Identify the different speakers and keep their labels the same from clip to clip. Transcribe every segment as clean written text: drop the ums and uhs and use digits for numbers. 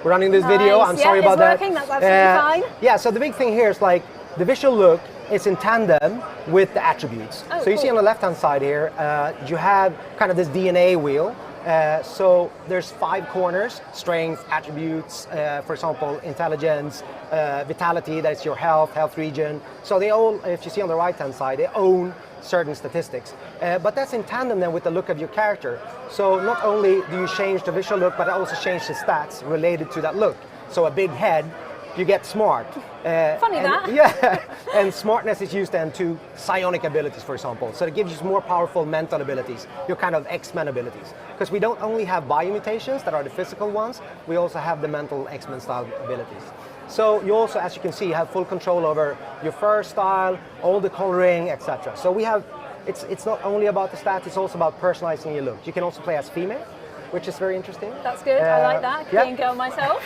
Speaker 1: We're running this video. I'm sorry about that.
Speaker 2: It's working. That's absolutely fine.
Speaker 1: Yeah, so the big thing here is like the visual look is in tandem with the attributes.
Speaker 2: Oh,
Speaker 1: so you see on the left-hand side here, you have kind of this DNA wheel. So there's 5 corners: strength, attributes, for example, intelligence, vitality, that's your health region. So they all, if you see on the right-hand side, they own certain statistics. But that's in tandem then with the look of your character. So not only do you change the visual look, but I also change the stats related to that look. So a big head, you get smart.
Speaker 2: Funny that.
Speaker 1: Yeah, and smartness is used then to psionic abilities, for example. So it gives you more powerful mental abilities, your kind of X-Men abilities. Because we don't only have biomutations that are the physical ones, we also have the mental X-Men style abilities. So you also, as you can see, have full control over your fur style, all the coloring, etc. So we have, it's not only about the stats, it's also about personalizing your look. You can also play as female, which is very interesting.
Speaker 2: That's good, I like that, being a girl myself.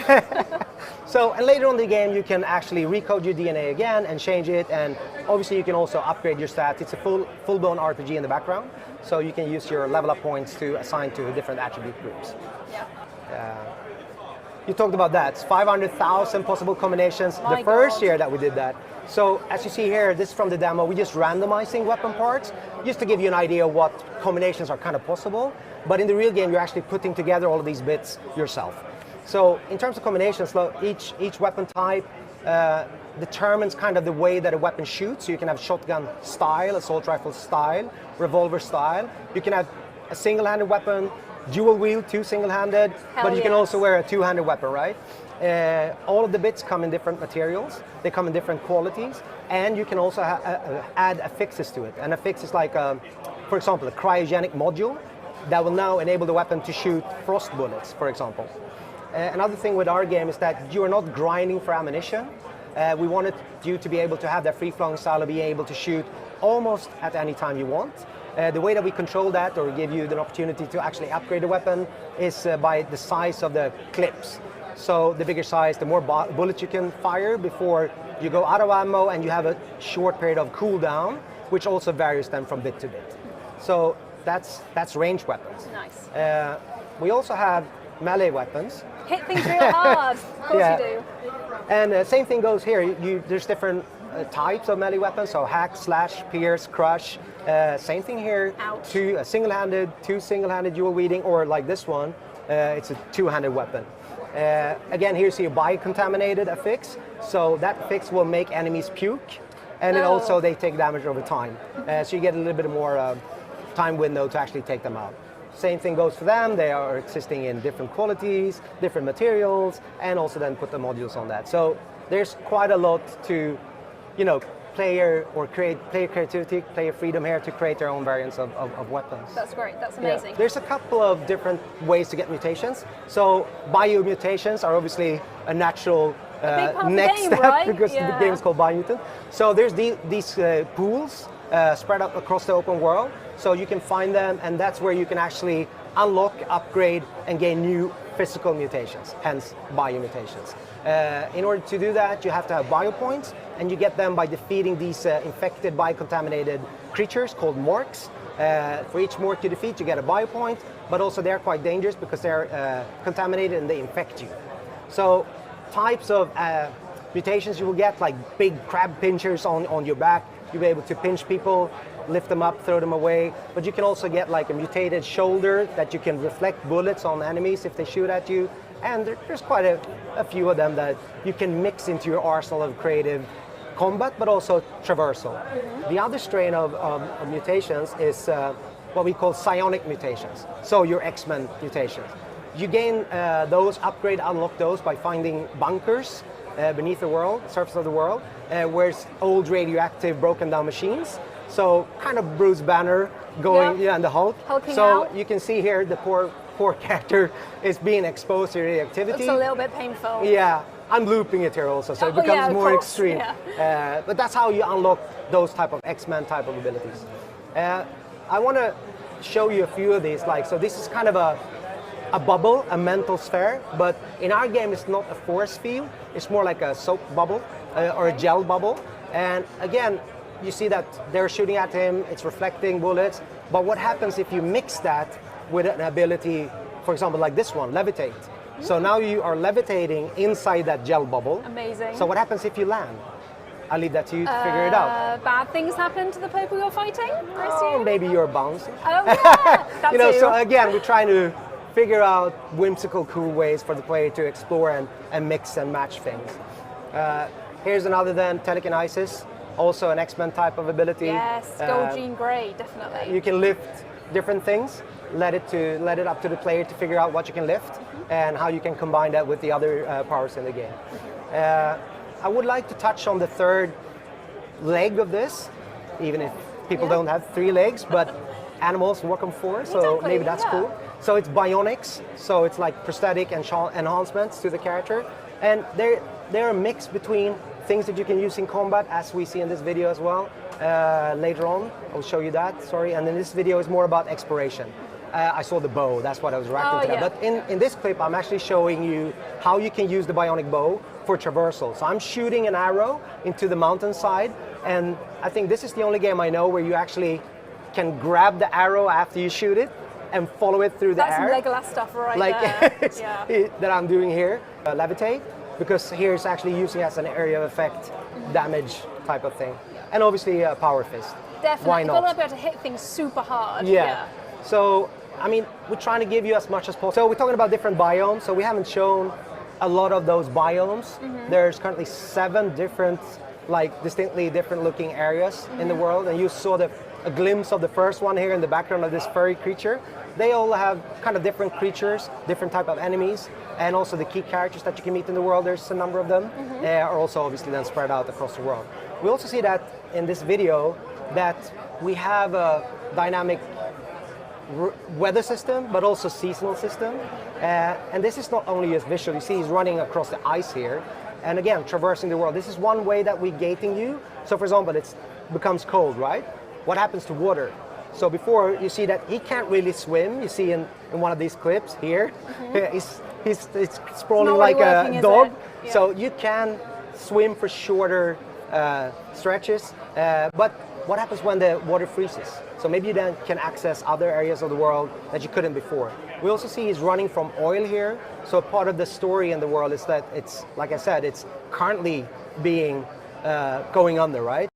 Speaker 1: So, and later on in the game, you can actually recode your DNA again and change it, and obviously you can also upgrade your stats. It's a full-blown RPG in the background, so you can use your level up points to assign to different attribute groups.
Speaker 2: Yeah.
Speaker 1: You talked about that, 500,000 possible combinations the first year that we did that. So as you see here, this is from the demo, we're just randomizing weapon parts, just to give you an idea of what combinations are kind of possible. But in the real game, you're actually putting together all of these bits yourself. So in terms of combinations, each weapon type determines kind of the way that a weapon shoots. So you can have shotgun style, assault rifle style, revolver style. You can have a single-handed weapon, dual wield, 2 single-handed, but you can also wear a 2-handed weapon, right? All of the bits come in different materials, they come in different qualities, and you can also add affixes to it. And affix is like, for example, a cryogenic module that will now enable the weapon to shoot frost bullets, for example. Another thing with our game is that you are not grinding for ammunition. We wanted you to be able to have that free-flowing style of being able to shoot almost at any time you want. The way that we control that, or give you the opportunity to actually upgrade the weapon, is by the size of the clips. So the bigger size, the more bullets you can fire before you go out of ammo, and you have a short period of cooldown, which also varies then from bit to bit. So that's ranged weapons.
Speaker 2: Nice.
Speaker 1: We also have melee weapons.
Speaker 2: Hit things real hard, of course you do.
Speaker 1: And same thing goes here. There's different types of melee weapons, so hack, slash, pierce, crush. Same thing here.
Speaker 2: Ouch.
Speaker 1: 2 single-handed, 2 single-handed dual wielding, or like this one, it's a 2-handed weapon. Again, here you see a biocontaminated affix, so that affix will make enemies puke, and then also they take damage over time. So you get a little bit more time window to actually take them out. Same thing goes for them. They are existing in different qualities, different materials, and also then put the modules on that. So there's quite a lot to, player creativity, player freedom here to create their own variants of weapons.
Speaker 2: That's great, that's amazing.
Speaker 1: Yeah. There's a couple of different ways to get mutations. So biomutations are obviously a natural next
Speaker 2: game,
Speaker 1: step,
Speaker 2: right?
Speaker 1: because the game is called Biomutant. So there's these pools spread out across the open world. So you can find them, and that's where you can actually unlock, upgrade, and gain new physical mutations, hence biomutations. In order to do that, you have to have biopoints, and you get them by defeating these infected, biocontaminated creatures called morks. For each mork you defeat, you get a biopoint, but also they're quite dangerous because they're contaminated and they infect you. So types of mutations you will get, like big crab pinchers on your back. You'll be able to pinch people, lift them up, throw them away. But you can also get like a mutated shoulder that you can reflect bullets on enemies if they shoot at you. And there's quite a few of them that you can mix into your arsenal of creative combat, but also traversal. The other strain of mutations is what we call psionic mutations. So your X-Men mutations. You gain those, upgrade, unlock those by finding bunkers beneath the world, surface of the world, where it's old radioactive broken down machines. So kind of Bruce Banner going, and the Hulk.
Speaker 2: Hulking
Speaker 1: so
Speaker 2: out.
Speaker 1: You can see here the poor character is being exposed to radioactivity.
Speaker 2: It's a little bit painful.
Speaker 1: Yeah, I'm looping it here also, so it becomes more extreme.
Speaker 2: Yeah.
Speaker 1: But that's how you unlock those type of X-Men type of abilities. I want to show you a few of these. So this is kind of a bubble, a mental sphere, but in our game it's not a force field, it's more like a soap bubble or a gel bubble. And again, you see that they're shooting at him, it's reflecting bullets, but what happens if you mix that with an ability, for example, like this one, levitate? So now you are levitating inside that gel bubble.
Speaker 2: Amazing.
Speaker 1: So what happens if you land? I'll leave that to you to figure it out.
Speaker 2: Bad things happen to the people you're fighting, I
Speaker 1: Oh,
Speaker 2: assume?
Speaker 1: maybe you're bouncing.
Speaker 2: Oh, yeah, that
Speaker 1: You know,
Speaker 2: too.
Speaker 1: so again, we're trying to figure out whimsical, cool ways for the player to explore and mix and match things. Here's another then, telekinesis, also an X-Men type of ability.
Speaker 2: Yes, gold Jean Grey, definitely.
Speaker 1: You can lift different things, let it up to the player to figure out what you can lift and how you can combine that with the other powers in the game. I would like to touch on the third leg of this, even if people don't have 3 legs, but animals work on 4, so
Speaker 2: Exactly,
Speaker 1: maybe that's cool. So it's bionics, so it's like prosthetic and enhancements to the character, and they're a mix between things that you can use in combat, as we see in this video as well. Later on, I'll show you that, sorry, and then this video is more about exploration. I saw the bow, that's what I was reacting to.
Speaker 2: yeah.
Speaker 1: But in this clip, I'm actually showing you how you can use the bionic bow for traversal. So I'm shooting an arrow into the mountainside, and I think this is the only game I know where you actually can grab the arrow after you shoot it and follow it through the air.
Speaker 2: That's some Legolas stuff right
Speaker 1: like
Speaker 2: there.
Speaker 1: that I'm doing here. Levitate, because here it's actually using as an area of effect damage type of thing. And obviously power fist.
Speaker 2: Definitely.
Speaker 1: Why
Speaker 2: You've
Speaker 1: not?
Speaker 2: got to be able to hit things super hard.
Speaker 1: Yeah. So, I mean, we're trying to give you as much as possible. So we're talking about different biomes. So we haven't shown a lot of those biomes. There's currently 7 different, like distinctly different looking areas in the world. And you saw a glimpse of the first one here in the background of this furry creature. They all have kind of different creatures, different type of enemies, and also the key characters that you can meet in the world. There's a number of them, are also obviously then spread out across the world. We also see that in this video that we have a dynamic weather system, but also seasonal system. And this is not only as visual, you see he's running across the ice here, and again, traversing the world. This is one way that we're gating you. So for example, it becomes cold, right? What happens to water? So before, you see that he can't really swim. You see in one of these clips here, he's sprawling like
Speaker 2: working,
Speaker 1: a dog.
Speaker 2: Yeah.
Speaker 1: So you can swim for shorter stretches, but what happens when the water freezes? So maybe you then can access other areas of the world that you couldn't before. We also see he's running from oil here. So part of the story in the world is that it's, like I said, it's currently being going under, right?